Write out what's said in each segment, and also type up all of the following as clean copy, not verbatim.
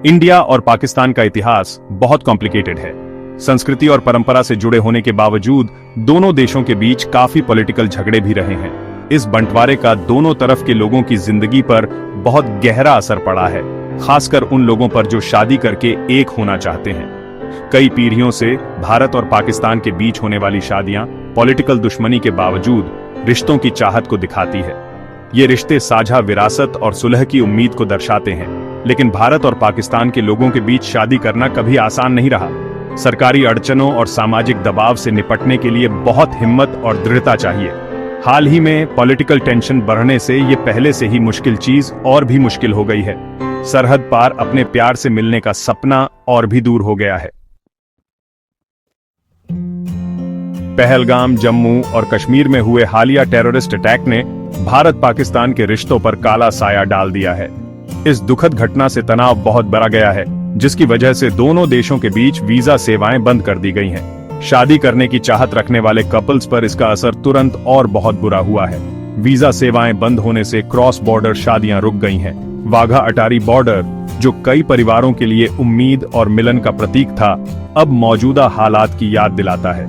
India और पाकिस्तान का इतिहास बहुत कॉम्प्लिकेटेड है। संस्कृति और परंपरा से जुड़े होने के बावजूद दोनों देशों के बीच काफी पॉलिटिकल झगड़े भी रहे हैं। इस बंटवारे का दोनों तरफ के लोगों की जिंदगी पर बहुत गहरा असर पड़ा है, खासकर उन लोगों पर जो शादी करके एक होना चाहते हैं। कई पीढ़ियों से भारत और पाकिस्तान के बीच होने वाली शादियां पॉलिटिकल दुश्मनी के बावजूद रिश्तों की चाहत को दिखाती है। ये रिश्ते साझा विरासत और सुलह की उम्मीद को दर्शाते हैं, लेकिन भारत और पाकिस्तान के लोगों के बीच शादी करना कभी आसान नहीं रहा। सरकारी अड़चनों और सामाजिक दबाव से निपटने के लिए बहुत हिम्मत और दृढ़ता चाहिए। हाल ही में पॉलिटिकल टेंशन बढ़ने से ये पहले से ही मुश्किल चीज और भी मुश्किल हो गई है। सरहद पार अपने प्यार से मिलने का सपना और भी दूर हो गया है। पहलगाम, जम्मू और कश्मीर में हुए हालिया टेररिस्ट अटैक ने भारत पाकिस्तान के रिश्तों पर काला साया डाल दिया है। इस दुखद घटना से तनाव बहुत बढ़ गया है, जिसकी वजह से दोनों देशों के बीच वीजा सेवाएं बंद कर दी गई हैं। शादी करने की चाहत रखने वाले कपल्स पर इसका असर तुरंत और बहुत बुरा हुआ है। वीजा सेवाएं बंद होने से क्रॉस बॉर्डर शादियां रुक गई हैं। वाघा अटारी बॉर्डर, जो कई परिवारों के लिए उम्मीद और मिलन का प्रतीक था, अब मौजूदा हालात की याद दिलाता है।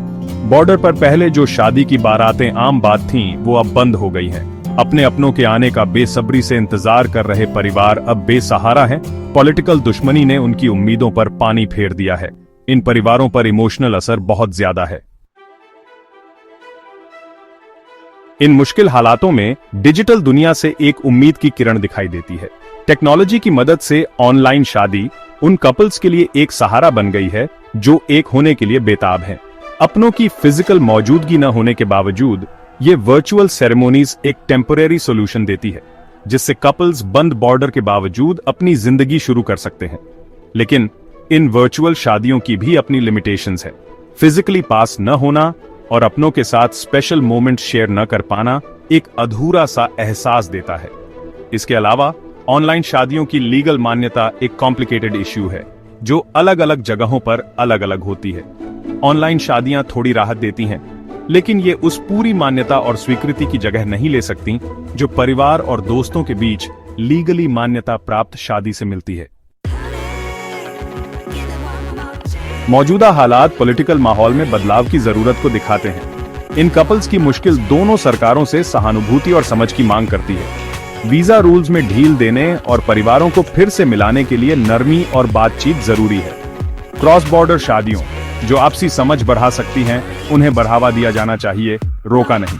बॉर्डर पर पहले जो शादी की बारातें आम बात थीं, वो अब बंद हो गई हैं। अपने अपनों के आने का बेसब्री से इंतजार कर रहे परिवार अब बेसहारा हैं। पॉलिटिकल दुश्मनी ने उनकी उम्मीदों पर पानी फेर दिया है। इन परिवारों पर इमोशनल असर बहुत ज्यादा है। इन मुश्किल हालातों में डिजिटल दुनिया से एक उम्मीद की किरण दिखाई देती है। टेक्नोलॉजी की मदद से ऑनलाइन शादी उन कपल्स के लिए एक सहारा बन गई है जो एक होने के लिए बेताब हैं। अपनों की फिजिकल मौजूदगी न होने के बावजूद ये वर्चुअल सेरेमोनीज एक टेम्परेरी सॉल्यूशन देती है, जिससे कपल्स बंद बॉर्डर के बावजूद अपनी जिंदगी शुरू कर सकते हैं। लेकिन इन वर्चुअल शादियों की भी अपनी लिमिटेशंस है। फिजिकली पास न होना और अपनों के साथ स्पेशल मोमेंट शेयर न कर पाना एक अधूरा सा एहसास देता है। इसके अलावा ऑनलाइन शादियों की लीगल मान्यता एक कॉम्प्लिकेटेड इश्यू है, जो अलग अलग जगहों पर अलग अलग होती है। ऑनलाइन शादियां थोड़ी राहत देती हैं, लेकिन ये उस पूरी मान्यता और स्वीकृति की जगह नहीं ले सकती जो परिवार और दोस्तों के बीच लीगली मान्यता प्राप्त शादी से मिलती है। मौजूदा हालात पॉलिटिकल माहौल में बदलाव की जरूरत को दिखाते हैं। इन कपल्स की मुश्किल दोनों सरकारों से सहानुभूति और समझ की मांग करती है। वीजा रूल्स में ढील देने और परिवारों को फिर से मिलाने के लिए नरमी और बातचीत जरूरी है। क्रॉस बॉर्डर शादियों जो आपसी समझ बढ़ा सकती हैं, उन्हें बढ़ावा दिया जाना चाहिए, रोका नहीं।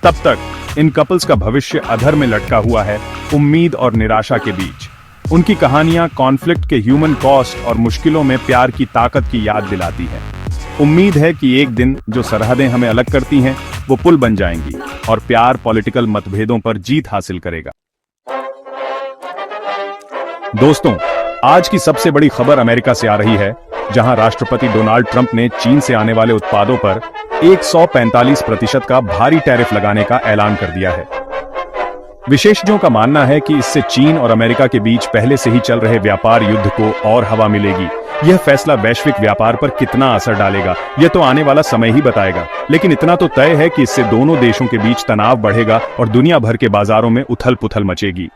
तब तक इन कपल्स का भविष्य अधर में लटका हुआ है, उम्मीद और निराशा के बीच। उनकी कहानियां कॉन्फ्लिक्ट के ह्यूमन कॉस्ट और मुश्किलों में प्यार की ताकत की याद दिलाती है। उम्मीद है कि एक दिन जो सरहदें हमें अलग करती हैं, वो पुल बन जाएंगी और प्यार पॉलिटिकल मतभेदों पर जीत हासिल करेगा। दोस्तों, आज की सबसे बड़ी खबर अमेरिका से आ रही है, जहां राष्ट्रपति डोनाल्ड ट्रंप ने चीन से आने वाले उत्पादों पर 145% का भारी टैरिफ लगाने का ऐलान कर दिया है। विशेषज्ञों का मानना है कि इससे चीन और अमेरिका के बीच पहले से ही चल रहे व्यापार युद्ध को और हवा मिलेगी। यह फैसला वैश्विक व्यापार पर कितना असर डालेगा, यह तो आने वाला समय ही बताएगा। लेकिन इतना तो तय है कि इससे दोनों देशों के बीच तनाव बढ़ेगा और दुनिया भर के बाजारों में उथल पुथल मचेगी।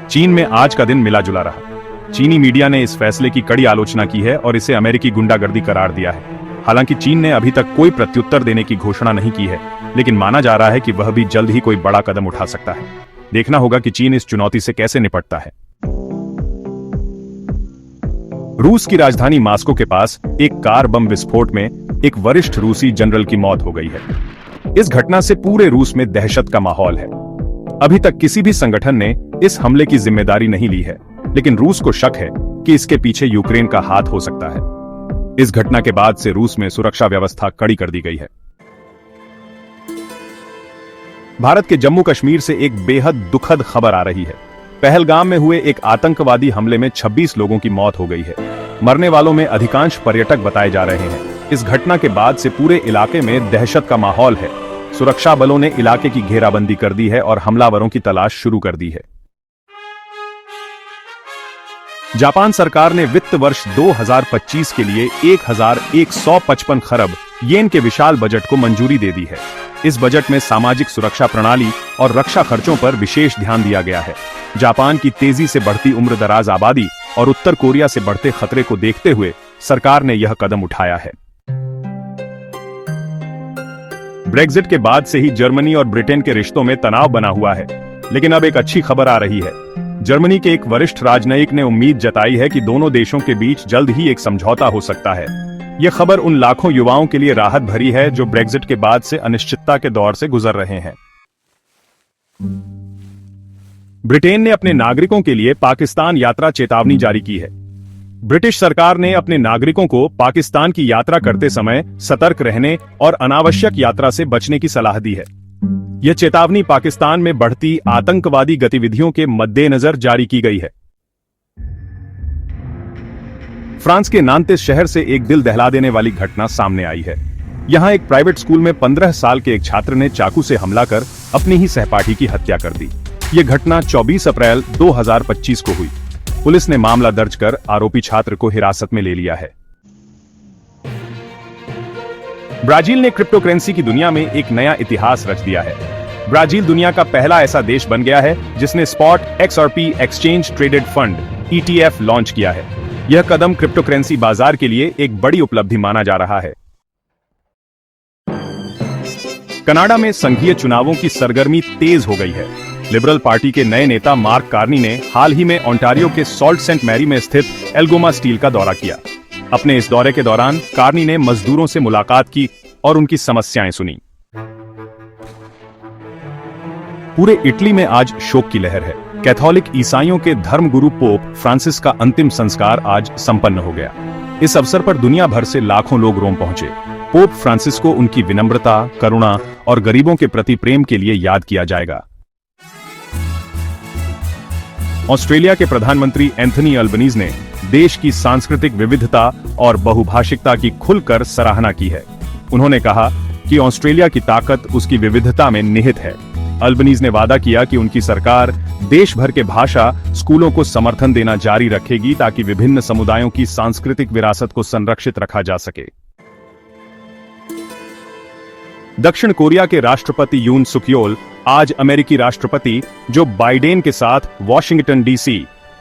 चीन में आज का दिन मिला जुला रहा। चीनी मीडिया ने इस फैसले की कड़ी आलोचना की है और इसे अमेरिकी गुंडागर्दी करार दिया है। हालांकि चीन ने अभी तक कोई प्रत्युत्तर देने की घोषणा नहीं की है, लेकिन माना जा रहा है कि वह भी जल्द ही कोई बड़ा कदम उठा सकता है। देखना होगा कि चीन इस चुनौती से कैसे निपटता है। रूस की राजधानी मास्को के पास एक कार बम विस्फोट में एक वरिष्ठ रूसी जनरल की मौत हो गई है। इस घटना से पूरे रूस में दहशत का माहौल है। अभी तक किसी भी संगठन ने इस हमले की जिम्मेदारी नहीं ली है, लेकिन रूस को शक है कि इसके पीछे यूक्रेन का हाथ हो सकता है। इस घटना के बाद से रूस में सुरक्षा व्यवस्था कड़ी कर दी गई है। भारत के जम्मू कश्मीर से एक बेहद दुखद खबर आ रही है। पहलगाम में हुए एक आतंकवादी हमले में 26 लोगों की मौत हो गई है। मरने वालों में अधिकांश पर्यटक बताए जा रहे हैं। इस घटना के बाद से पूरे इलाके में दहशत का माहौल है। सुरक्षा बलों ने इलाके की घेराबंदी कर दी है और हमलावरों की तलाश शुरू कर दी है। जापान सरकार ने वित्त वर्ष 2025 के लिए 1155 खरब येन के विशाल बजट को मंजूरी दे दी है। इस बजट में सामाजिक सुरक्षा प्रणाली और रक्षा खर्चों पर विशेष ध्यान दिया गया है। जापान की तेजी से बढ़ती उम्र दराज आबादी और उत्तर कोरिया से बढ़ते खतरे को देखते हुए सरकार ने यह कदम उठाया है। ब्रेक्जिट के बाद से ही जर्मनी और ब्रिटेन के रिश्तों में तनाव बना हुआ है, लेकिन अब एक अच्छी खबर आ रही है। जर्मनी के एक वरिष्ठ राजनयिक ने उम्मीद जताई है कि दोनों देशों के बीच जल्द ही एक समझौता हो सकता है। यह खबर उन लाखों युवाओं के लिए राहत भरी है जो ब्रेक्जिट के बाद से अनिश्चितता के दौर से गुजर रहे हैं। ब्रिटेन ने अपने नागरिकों के लिए पाकिस्तान यात्रा चेतावनी जारी की है। ब्रिटिश सरकार ने अपने नागरिकों को पाकिस्तान की यात्रा करते समय सतर्क रहने और अनावश्यक यात्रा से बचने की सलाह दी है। यह चेतावनी पाकिस्तान में बढ़ती आतंकवादी गतिविधियों के मद्देनजर जारी की गई है। फ्रांस के नांतेस शहर से एक दिल दहला देने वाली घटना सामने आई है। यहां एक प्राइवेट स्कूल में 15 साल के एक छात्र ने चाकू से हमला कर अपनी ही सहपाठी की हत्या कर दी। यह घटना 24 अप्रैल 2025 को हुई। पुलिस ने मामला दर्ज कर आरोपी छात्र को हिरासत में ले लिया है। ब्राजील ने क्रिप्टो करेंसी की दुनिया में एक नया इतिहास रच दिया है। ब्राजील दुनिया का पहला ऐसा देश बन गया है जिसने spot XRP exchange traded fund ETF launch किया है। यह कदम क्रिप्टो करेंसी बाजार के लिए एक बड़ी उपलब्धि माना जा रहा है। कनाडा में संघीय चुनावों की सरगर्मी तेज हो गई है। लिबरल पार्टी के नए नेता मार्क कार्नी ने हाल ही में ओंटारियो के सॉल्ट सेंट मैरी में स्थित एल्गोमा स्टील का दौरा किया। अपने इस दौरे के दौरान कार्नी ने मजदूरों से मुलाकात की और उनकी समस्याएं सुनी। पूरे इटली में आज शोक की लहर है। कैथोलिक ईसाइयों के धर्मगुरु पोप फ्रांसिस का अंतिम संस्कार आज संपन्न हो गया। इस अवसर पर दुनिया भर से लाखों लोग रोम पहुंचे। पोप फ्रांसिस को उनकी विनम्रता, करुणा और गरीबों के प्रति प्रेम के लिए याद किया जाएगा। ऑस्ट्रेलिया के प्रधानमंत्री एंथनी अल्बनीज ने देश की सांस्कृतिक विविधता और बहुभाषिकता की खुलकर सराहना की है। उन्होंने कहा कि ऑस्ट्रेलिया की ताकत उसकी विविधता में निहित है। अल्बनीज ने वादा किया कि उनकी सरकार देश भर के भाषा स्कूलों को समर्थन देना जारी रखेगी ताकि विभिन्न समुदायों की सांस्कृतिक विरासत को संरक्षित रखा जा सके। दक्षिण कोरिया के राष्ट्रपति यून सुक योल आज अमेरिकी राष्ट्रपति जो बाइडेन के साथ वॉशिंगटन DC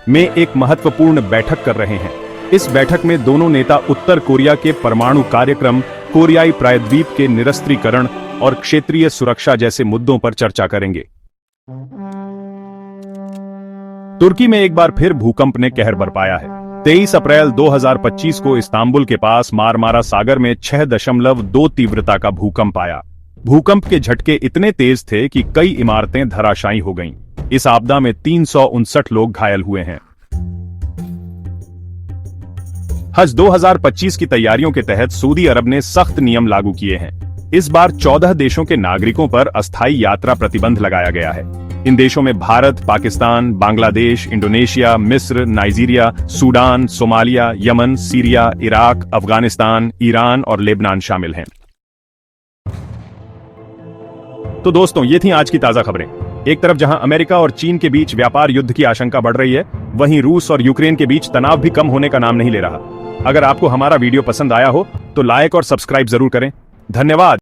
में एक महत्वपूर्ण बैठक कर रहे हैं। इस बैठक में दोनों नेता उत्तर कोरिया के परमाणु कार्यक्रम, कोरियाई प्रायद्वीप के निरस्त्रीकरण और क्षेत्रीय सुरक्षा जैसे मुद्दों पर चर्चा करेंगे। तुर्की में एक बार फिर भूकंप ने कहर बरपाया है। 23 अप्रैल 2025 को इस्तांबुल के पास मारमारा सागर में 6.2 तीव्रता का भूकंप आया। भूकंप के झटके इतने तेज थे कि कई इमारतें धराशायी हो गईं। इस आपदा में 359 लोग घायल हुए हैं। हज 2025 की तैयारियों के तहत सऊदी अरब ने सख्त नियम लागू किए हैं। इस बार 14 देशों के नागरिकों पर अस्थायी यात्रा प्रतिबंध लगाया गया है। इन देशों में भारत, पाकिस्तान, बांग्लादेश, इंडोनेशिया, मिस्र, Nigeria, Sudan, Somalia, Yemen, Syria, Iraq, Afghanistan, Iran और लेबनान शामिल हैं। तो दोस्तों, ये थी आज की ताजा खबरें। एक तरफ जहां अमेरिका और चीन के बीच व्यापार युद्ध की आशंका बढ़ रही है, वहीं रूस और यूक्रेन के बीच तनाव भी कम होने का नाम नहीं ले रहा। अगर आपको हमारा वीडियो पसंद आया हो तो लाइक और सब्सक्राइब जरूर करें। धन्यवाद।